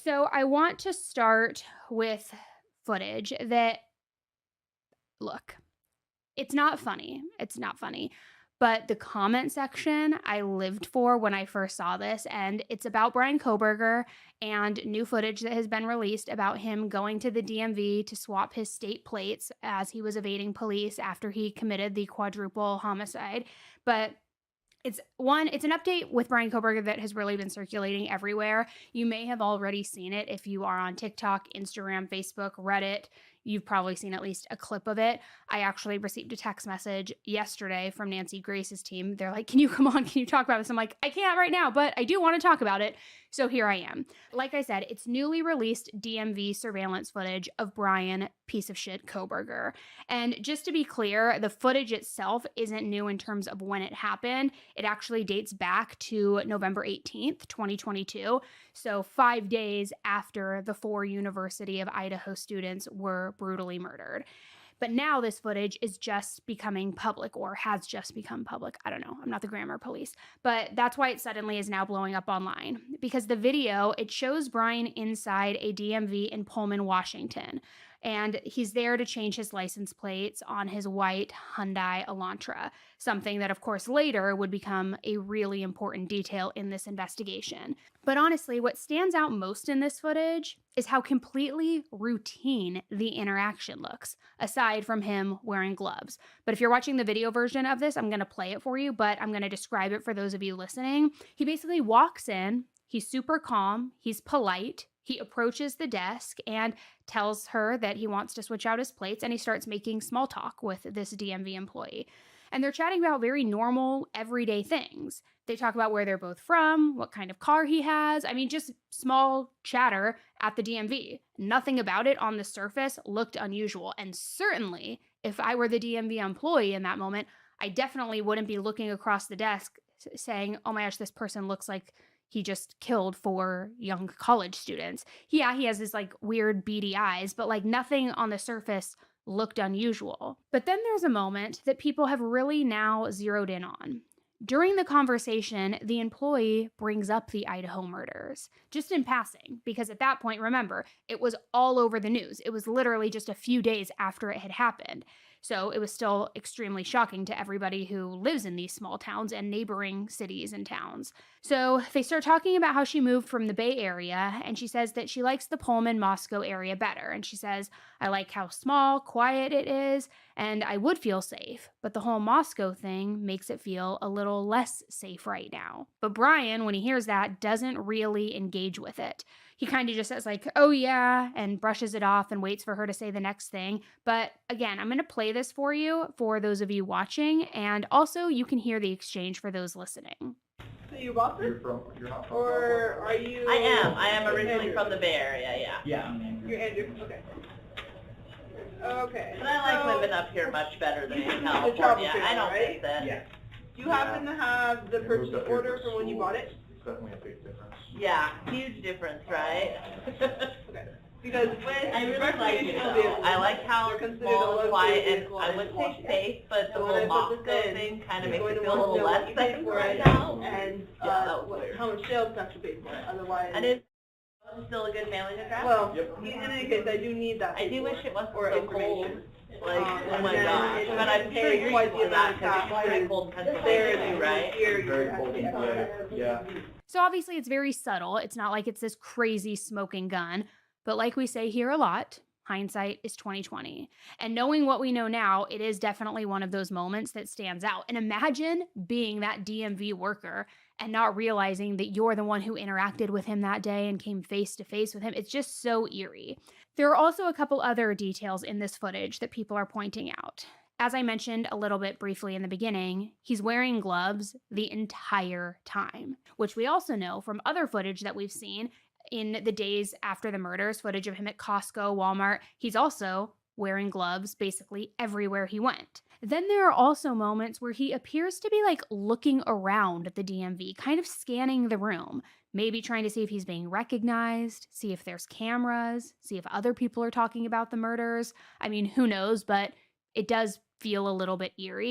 So I want to start with footage that, look, it's not funny. It's not funny. But the comment section I lived for when I first saw this, and it's about Brian Koberger and new footage that has been released about him going to the DMV to swap his state plates as he was evading police after he committed the quadruple homicide. But it's an update with Brian Koberger that has really been circulating everywhere. You may have already seen it if you are on TikTok, Instagram, Facebook, Reddit. You've probably seen at least a clip of it. I actually received a text message yesterday from Nancy Grace's team. They're like, "Can you come on? Can you talk about this?" I'm like, "I can't right now, but I do want to talk about it." So here I am. Like I said, it's newly released DMV surveillance footage of Brian piece of shit Koberger. And just to be clear, the footage itself isn't new in terms of when it happened. It actually dates back to November 18th, 2022. So 5 days after the four University of Idaho students were brutally murdered. But now this footage is just becoming public or has just become public. I don't know. I'm not the grammar police. But that's why it suddenly is now blowing up online. Because the video, it shows Brian inside a DMV in Pullman, Washington. And he's there to change his license plates on his white Hyundai Elantra, something that, of course, later would become a really important detail in this investigation. But honestly, what stands out most in this footage is how completely routine the interaction looks, aside from him wearing gloves. But if you're watching the video version of this, I'm going to play it for you, but I'm going to describe it for those of you listening. He basically walks in, he's super calm, he's polite, he approaches the desk and tells her that he wants to switch out his plates, and he starts making small talk with this DMV employee. And they're chatting about very normal, everyday things. They talk about where they're both from, what kind of car he has. I mean, just small chatter at the DMV. Nothing about it on the surface looked unusual. And certainly, if I were the DMV employee in that moment, I definitely wouldn't be looking across the desk saying, "Oh my gosh, this person looks like he just killed four young college students." Yeah, he has his like weird beady eyes, but like nothing on the surface looked unusual. But then there's a moment that people have really now zeroed in on. During the conversation, the employee brings up the Idaho murders, just in passing, because at that point, remember, it was all over the news. It was literally just a few days after it had happened. So it was still extremely shocking to everybody who lives in these small towns and neighboring cities and towns. So they start talking about how she moved from the Bay Area, and she says that she likes the Pullman, Moscow area better. And she says, "I like how small, quiet it is, and I would feel safe, but the whole Moscow thing makes it feel a little less safe right now." But Brian, when he hears that, doesn't really engage with it. He kind of just says like, "Oh yeah," and brushes it off and waits for her to say the next thing. But again, I'm going to play this for you for those of you watching, and also you can hear the exchange for those listening. So you Boston? You're not from Or California? are you? I am originally Andrew? from the Bay Area, yeah. Yeah. You're Andrew. Okay. Okay. But I like so, living up here much better than in The travel California. trailer, I don't right? miss it. Yeah. Do you happen to have the It purchase moved up here order for from when you school. bought it? It's definitely a big difference. Yeah, huge difference, right? Okay. Because with I really like it recreational though. vehicles, I like how they're considered small a and luxury quiet, and vehicle I in would say Washington. safe, but the So when I whole put this Moscow in, thing kind of you're makes going it to feel a want to little know less what you paid safe for right it now. and Yeah. how much sales tax you paid for it. Otherwise, And it's still a good mailing address? well, Yep. in any case, I do need that. I do paperwork wish it wasn't or so cold. information. Like, oh and my then gosh. it But I'm doesn't sure pay you're quite used the to that amount of because it's tax kind of cold in there Pennsylvania, and right? here It's you very have cold to and have quiet. Yeah. So obviously it's very subtle. It's not like it's this crazy smoking gun. But like we say here a lot, hindsight is 2020. And knowing what we know now, it is definitely one of those moments that stands out. And imagine being that DMV worker and not realizing that you're the one who interacted with him that day and came face to face with him. It's just so eerie. There are also a couple other details in this footage that people are pointing out. As I mentioned a little bit briefly in the beginning, he's wearing gloves the entire time, which we also know from other footage that we've seen in the days after the murders, footage of him at Costco, Walmart. He's also wearing gloves basically everywhere he went. Then there are also moments where he appears to be like looking around at the DMV, kind of scanning the room, maybe trying to see if he's being recognized, see if there's cameras, see if other people are talking about the murders. I mean, who knows, but it does feel a little bit eerie.